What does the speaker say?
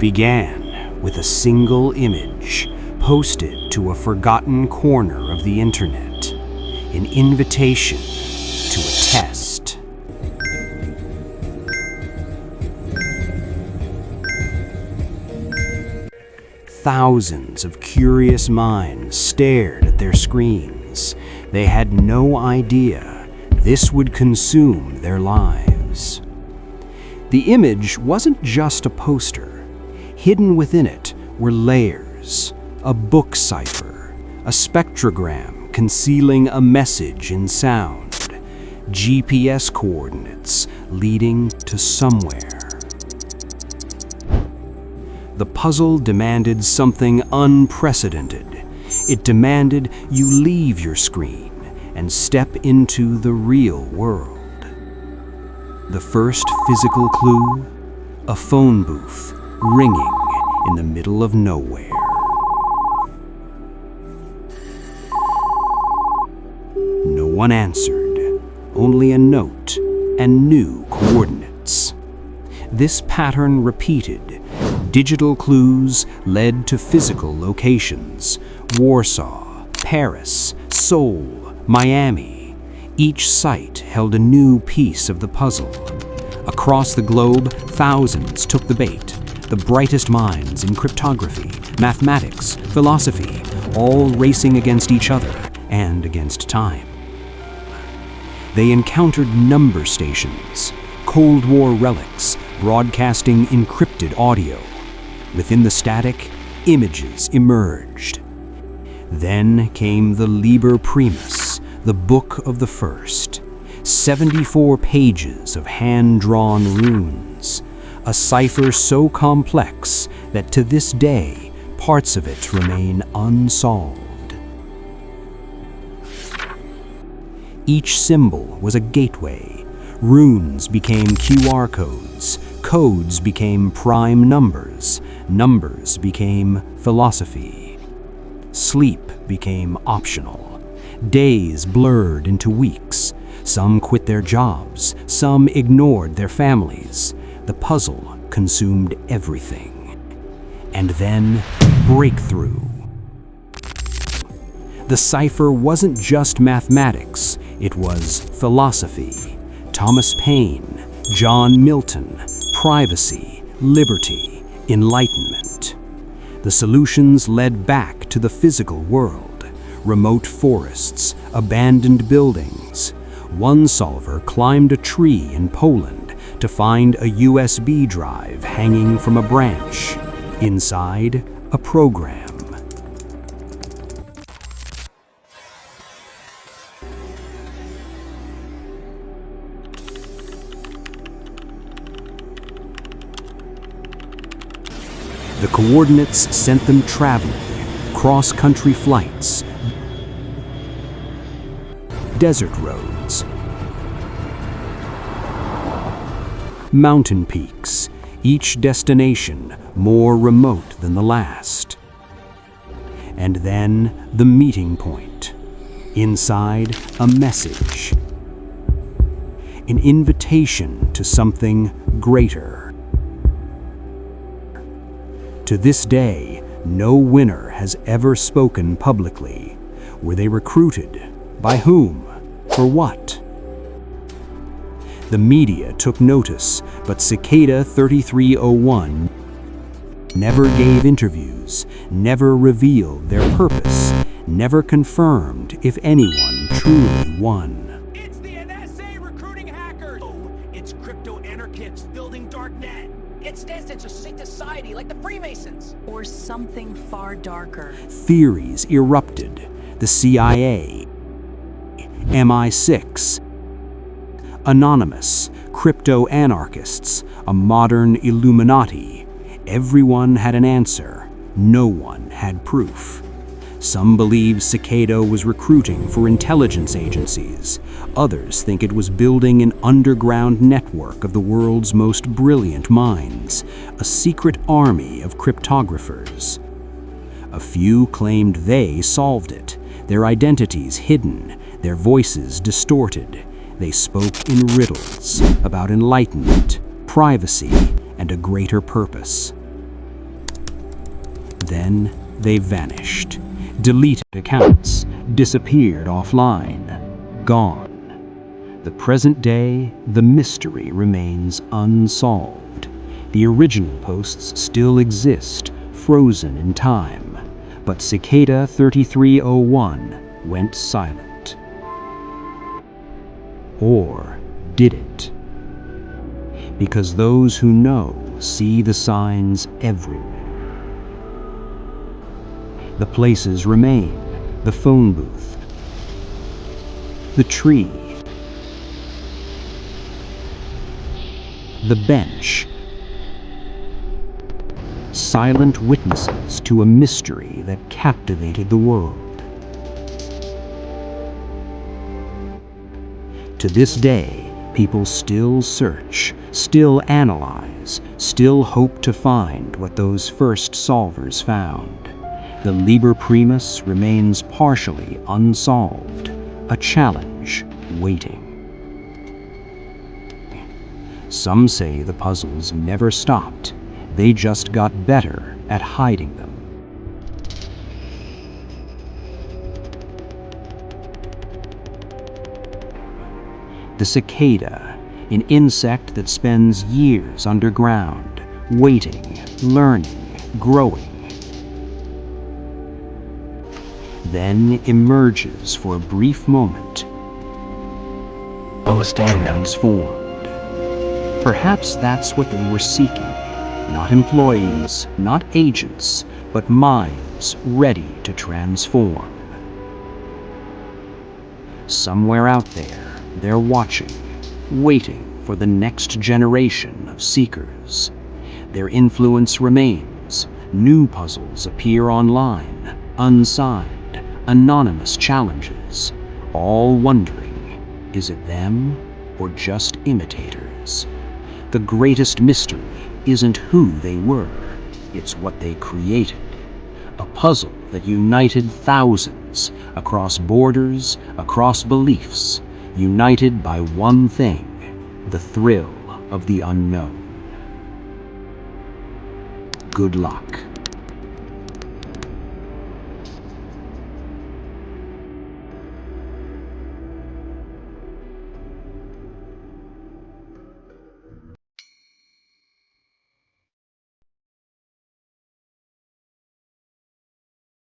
began with a single image posted to a forgotten corner of the internet, an invitation to a test. Thousands of curious minds stared at their screens. They had no idea this would consume their lives. The image wasn't just a poster. Hidden within it were layers, a book cipher, a spectrogram concealing a message in sound, GPS coordinates leading to somewhere. The puzzle demanded something unprecedented. It demanded you leave your screen and step into the real world. The first physical clue, a phone booth ringing in the middle of nowhere. No one answered, only a note and new coordinates. This pattern repeated. Digital clues led to physical locations: Warsaw, Paris, Seoul, Miami. Each site held a new piece of the puzzle. Across the globe, thousands took the bait. The brightest minds in cryptography, mathematics, philosophy, all racing against each other and against time. They encountered number stations, Cold War relics broadcasting encrypted audio. Within the static, images emerged. Then came the Liber Primus, the Book of the First. 74 pages of hand-drawn runes. A cipher so complex that to this day, parts of it remain unsolved. Each symbol was a gateway. Runes became QR codes. Codes became prime numbers. Numbers became philosophy. Sleep became optional. Days blurred into weeks. Some quit their jobs. Some ignored their families. The puzzle consumed everything. And then, breakthrough. The cipher wasn't just mathematics. It was philosophy. Thomas Paine, John Milton, privacy, liberty, enlightenment. The solutions led back to the physical world. Remote forests, abandoned buildings. One solver climbed a tree in Poland to find a USB drive hanging from a branch. Inside, a program. The coordinates sent them traveling, cross-country flights, desert roads, mountain peaks, each destination more remote than the last. And then the meeting point. Inside, a message. An invitation to something greater. To this day, no winner has ever spoken publicly. Were they recruited? By whom? For what? The media took notice, but Cicada 3301 never gave interviews, never revealed their purpose, never confirmed if anyone truly won. It's the NSA recruiting hackers! Oh, it's crypto-anarchists building darknet. Instead, it's a sick society like the Freemasons. Or something far darker. Theories erupted. The CIA, MI6, Anonymous, crypto-anarchists, a modern Illuminati. Everyone had an answer. No one had proof. Some believe Cicada was recruiting for intelligence agencies. Others think it was building an underground network of the world's most brilliant minds, a secret army of cryptographers. A few claimed they solved it, their identities hidden, their voices distorted. They spoke in riddles about enlightenment, privacy, and a greater purpose. Then they vanished. Deleted accounts, disappeared offline, gone. The present day, the mystery remains unsolved. The original posts still exist, frozen in time, but Cicada 3301 went silent. Or did it? Because those who know see the signs everywhere. The places remain: the phone booth, the tree, the bench. Silent witnesses to a mystery that captivated the world. To this day, people still search, still analyze, still hope to find what those first solvers found. The Liber Primus remains partially unsolved, a challenge waiting. Some say the puzzles never stopped. They just got better at hiding them. The cicada, an insect that spends years underground, waiting, learning, growing. Then emerges for a brief moment, transformed. Perhaps that's what they were seeking. Not employees, not agents, but minds ready to transform. Somewhere out there, they're watching, waiting for the next generation of seekers. Their influence remains. New puzzles appear online, unsigned, anonymous challenges, all wondering, is it them or just imitators? The greatest mystery isn't who they were, it's what they created. A puzzle that united thousands, across borders, across beliefs, united by one thing: the thrill of the unknown. Good luck.